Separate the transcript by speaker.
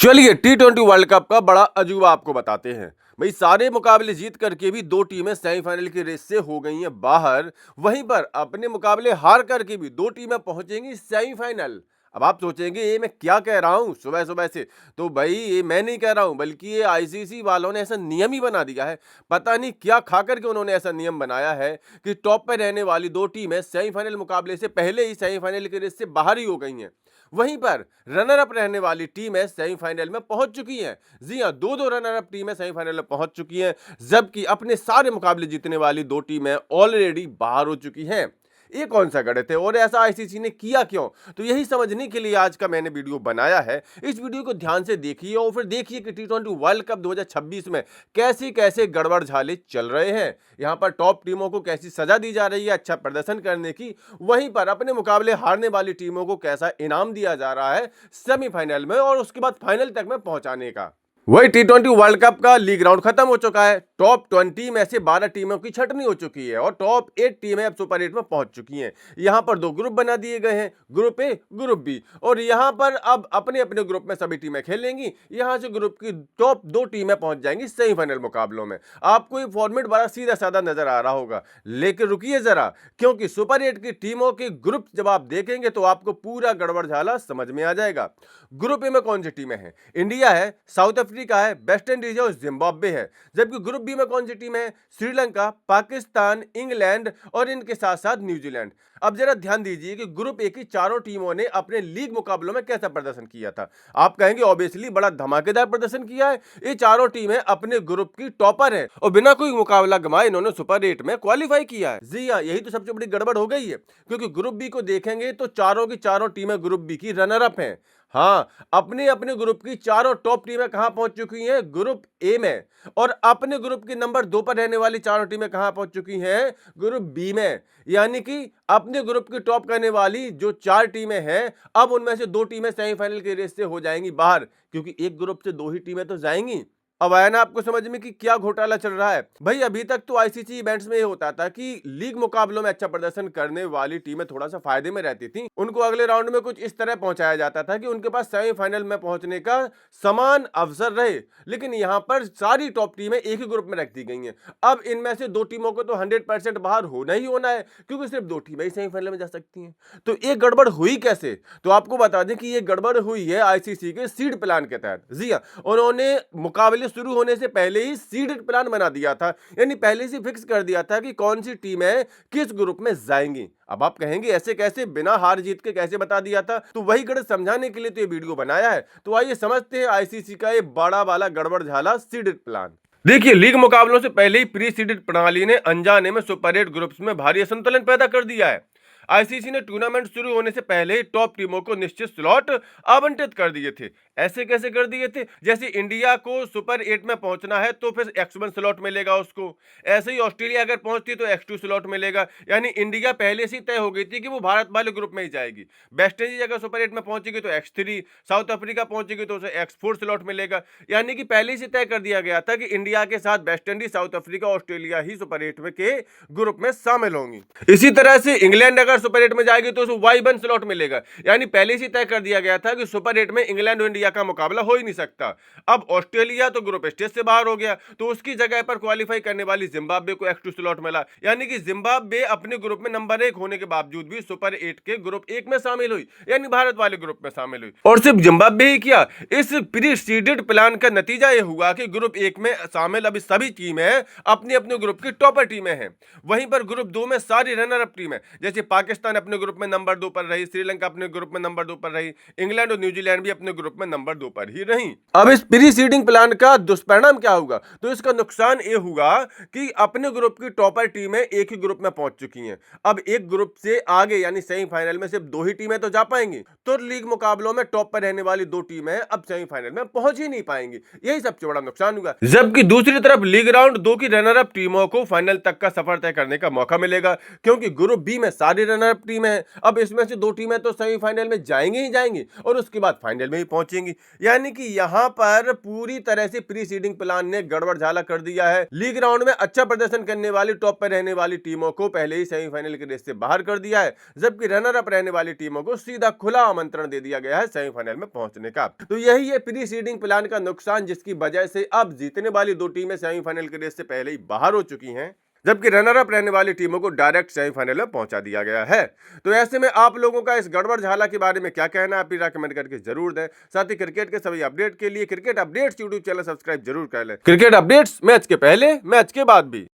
Speaker 1: चलिए T20 world cup का बड़ा अजूबा आपको बताते हैं। भाई सारे मुकाबले जीत करके भी दो टीमें सेमीफाइनल की रेस से हो गई हैं बाहर। वहीं पर अपने मुकाबले हार करके भी दो टीमें पहुंचेंगी सेमीफाइनल। अब आप सोचेंगे ये मैं क्या कह रहा हूं सुबह सुबह से। तो भाई ये मैं नहीं कह रहा हूं बल्कि ये आईसीसी वालों ने ऐसा नियम ही बना दिया है। पता नहीं क्या खा करके उन्होंने ऐसा नियम बनाया है कि टॉप पे रहने वाली दो टीमें सेमीफाइनल मुकाबले से पहले ही सेमीफाइनल की रेस से बाहर ही हो गई हैं। वहीं पर रनर अप रहने वाली टीमें सेमीफाइनल में पहुंच चुकी हैं। जी हां, दो रनर अप टीमें सेमीफाइनल में पहुंच चुकी हैं, जबकि अपने सारे मुकाबले जीतने वाली दो टीमें ऑलरेडी बाहर हो चुकी हैं। ये कौन सा गणित है और ऐसा आईसीसी ने किया क्यों? तो यही समझने के लिए आज का मैंने वीडियो बनाया है। इस वीडियो को ध्यान से देखिए और फिर देखिए कि T20 वर्ल्ड कप 2026 में कैसे कैसे गड़बड़ झाले चल रहे हैं। यहाँ पर टॉप टीमों को कैसी सजा दी जा रही है अच्छा प्रदर्शन करने की, वहीं पर अपने मुकाबले हारने वाली टीमों को कैसा इनाम दिया जा रहा है सेमीफाइनल में और उसके बाद फाइनल तक में पहुंचाने का। वही T20 वर्ल्ड कप का लीग राउंड खत्म हो चुका है। टॉप 20 में से 12 टीमों की छटनी हो चुकी है और टॉप 8 टीमें अब सुपर 8 में पहुंच चुकी हैं। यहां पर दो ग्रुप बना दिए गए हैं, ग्रुप ए ग्रुप बी, और यहां पर अब अपने अपने ग्रुप में सभी टीमें खेलेंगी। यहां से ग्रुप की टॉप दो टीमें पहुंच जाएंगी सेमीफाइनल मुकाबलों में। आपको ये फॉर्मेट बड़ा सीधा साधा नजर आ रहा होगा, लेकिन रुकिए जरा, क्योंकि सुपर 8 की टीमों के ग्रुप जब आप देखेंगे तो आपको पूरा गड़बड़ झाला समझ में आ जाएगा। ग्रुप ए में कौन सी टीमें हैं? इंडिया है, साउथ अफ्रीका है, वेस्ट इंडीज है और जिम्बाब्वे है। जबकि ग्रुप बी में कौन सी टीम है? श्रीलंका, पाकिस्तान, इंग्लैंड और इनके साथ साथ न्यूजीलैंड। अब जरा ध्यान दीजिए कि ग्रुप ए की चारों टीमों ने अपने लीग मुकाबलों में कैसा प्रदर्शन किया था। आप कहेंगे ऑब्वियसली बड़ा धमाकेदार प्रदर्शन किया है। ये चारों टीमें अपने ग्रुप की टॉपर हैं और बिना कोई मुकाबला गंवाए इन्होंने सुपर 8 में क्वालिफाई किया है। जी हां, यही तो सबसे बड़ी गड़बड़ हो गई है, क्योंकि ग्रुप बी को देखेंगे तो चारों की चारों टीमें ग्रुप बी की रनर अप हैं। हाँ, अपने अपने ग्रुप की चारों टॉप टीमें कहां पहुंच चुकी हैं? ग्रुप ए में। और अपने ग्रुप के नंबर 2 पर रहने वाली चारों टीमें कहां पहुंच चुकी हैं? ग्रुप बी में। यानी कि अपने ग्रुप की टॉप करने वाली जो 4 टीमें हैं, अब उनमें से 2 टीमें सेमीफाइनल के रेस से हो जाएंगी बाहर, क्योंकि एक ग्रुप से 2 ही टीमें तो जाएंगी। अब आया ना आपको समझ में कि क्या घोटाला चल रहा है? भाई अभी तक तो आईसीसी इवेंट्स में ये होता था कि लीग मुकाबलों में अच्छा प्रदर्शन करने वाली टीमें थोड़ा सा फायदे में रहती थी। उनको अगले राउंड में कुछ इस तरह पहुंचाया जाता था कि उनके पास सेमीफाइनल में पहुंचने का समान अवसर रहे। लेकिन यहाँ पर सारी टॉप टीमें एक ही ग्रुप में रख दी गई हैं। अब इनमें से 2 टीमों को तो 100% बाहर होना ही होना है, क्योंकि सिर्फ 2 टीमें ही सेमीफाइनल में जा सकती हैं। तो ये गड़बड़ हुई कैसे? तो आपको बता दें कि ये गड़बड़ हुई है आईसीसी के सीड प्लान के तहत। जी हाँ, उन्होंने मुकाबले शुरू होने से पहले ही सीडेड प्लान बना दिया था, यानी पहले से फिक्स कर दिया था कि कौन सी टीमें किस ग्रुप में जाएंगी। अब आप कहेंगे ऐसे कैसे, बिना हार जीत के कैसे बता दिया था? तो वही गणित समझाने के लिए तो ये वीडियो बनाया है। तो आइए समझते हैं आईसीसी का ये बड़ा वाला गड़बड़ झाला सीडेड प्लान। देखिए, लीग मुकाबलों से पहले ही प्री सीडेड प्रणाली ने अनजाने में सुपर 8 ग्रुप्स में भारी असंतुलन पैदा कर दिया है। आईसीसी ने टूर्नामेंट शुरू होने से पहले ही टॉप टीमों को निश्चित स्लॉट आवंटित कर दिए थे। ऐसे कैसे कर दिए थे? जैसे इंडिया को सुपर 8 में पहुंचना है तो फिर X1 स्लॉट मिलेगा उसको। ऐसे ही ऑस्ट्रेलिया अगर पहुंचती तो X2 स्लॉट मिलेगा। यानी इंडिया पहले से तय हो गई थी कि वो भारत वाले ग्रुप में ही जाएगी। वेस्ट इंडीज अगर सुपर 8 में पहुंचेगी तो X3, साउथ अफ्रीका पहुंचेगी तो उसे X4 स्लॉट मिलेगा। यानी कि पहले से तय कर दिया गया था कि इंडिया के साथ West Indies, South Africa, Australia ही सुपर 8 में के ग्रुप में शामिल होंगी। इसी तरह से इंग्लैंड अगर सुपर 8 में जाएगी तो उसे Y1 स्लॉट मिलेगा। यानी पहले से तय कर दिया गया था कि सुपर 8 में इंग्लैंड और इंडिया का मुकाबला हो ही नहीं सकता। अब ऑस्ट्रेलिया तो ग्रुप स्टेज से बाहर हो गया, तो उसकी जगह पर क्वालिफाई करने वाली जिम्बाब्वे को X2 स्लॉट मिला। यानी कि जिम्बाब्वे अपने ग्रुप में नंबर 1 होने के बावजूद भी सुपर 8 के ग्रुप 1 में शामिल हुई, यानी भारत वाले ग्रुप में शामिल हुई। और सिर्फ जिम्बाब्वे ही क्या, इस प्री सीडेड प्लान का नतीजा यह हुआ कि ग्रुप 1 में शामिल अभी सभी टीमें अपने अपने ग्रुप की टॉपर टीमें हैं। वहीं पर ग्रुप 2 में सारी रनर अप टीमें, जैसे पाकिस्तान अपने ग्रुप में नंबर 2 पर रही, श्रीलंका अपने ग्रुप में नंबर 2 पर रही, इंग्लैंड और न्यूजीलैंड भी अपने ग्रुप में नंबर 2 पर ही रही। अब इस प्री सीडिंग प्लान का दुष्परिणाम क्या होगा? तो इसका नुकसान ये होगा कि अपने ग्रुप की टॉपर टीमें एक ही ग्रुप में पहुंच चुकी हैं। अब एक ग्रुप से आगे यानी सेमीफाइनल में सिर्फ 2 ही टीमें तो जा पाएंगी, तो लीग मुकाबलों में टॉप पर रहने वाली 2 टीमें अब सेमीफाइनल में पहुंच ही नहीं पाएंगी। यही सबसे बड़ा नुकसान होगा। जबकि दूसरी तरफ लीग राउंड 2 की रनर अप टीमों को फाइनल तक का सफर तय करने का मौका मिलेगा, क्योंकि ग्रुप बी में सारी रनर अप टीमें हैं। अब इसमें से 2 टीमें तो सेमीफाइनल में जाएंगी ही जाएंगी और उसके बाद फाइनल में ही पहुंचेंगी। पहुंचेंगी। यानी कि यहाँ पर पूरी तरह से प्री सीडिंग प्लान ने गड़बड़ झाला कर दिया है। लीग राउंड में अच्छा प्रदर्शन करने वाली, टॉप पर रहने वाली टीमों को पहले ही सेमीफाइनल के रेस से बाहर कर दिया है, जबकि रनर अप रहने वाली टीमों को सीधा खुला आमंत्रण दे दिया गया है सेमीफाइनल में पहुंचने का। तो यही है प्री सीडिंग प्लान का नुकसान, जिसकी वजह से अब जीतने वाली दो टीमें सेमीफाइनल के रेस से पहले ही बाहर हो चुकी हैं, जबकि रनर अप रहने वाली टीमों को डायरेक्ट सेमीफाइनल में पहुंचा दिया गया है। तो ऐसे में आप लोगों का इस गड़बड़ झाला के बारे में क्या कहना है, आप भी कमेंट करके जरूर दें। साथ ही क्रिकेट के सभी अपडेट के लिए cricket updates YouTube channel subscribe जरूर कर लें। क्रिकेट अपडेट्स मैच के पहले, मैच के बाद भी।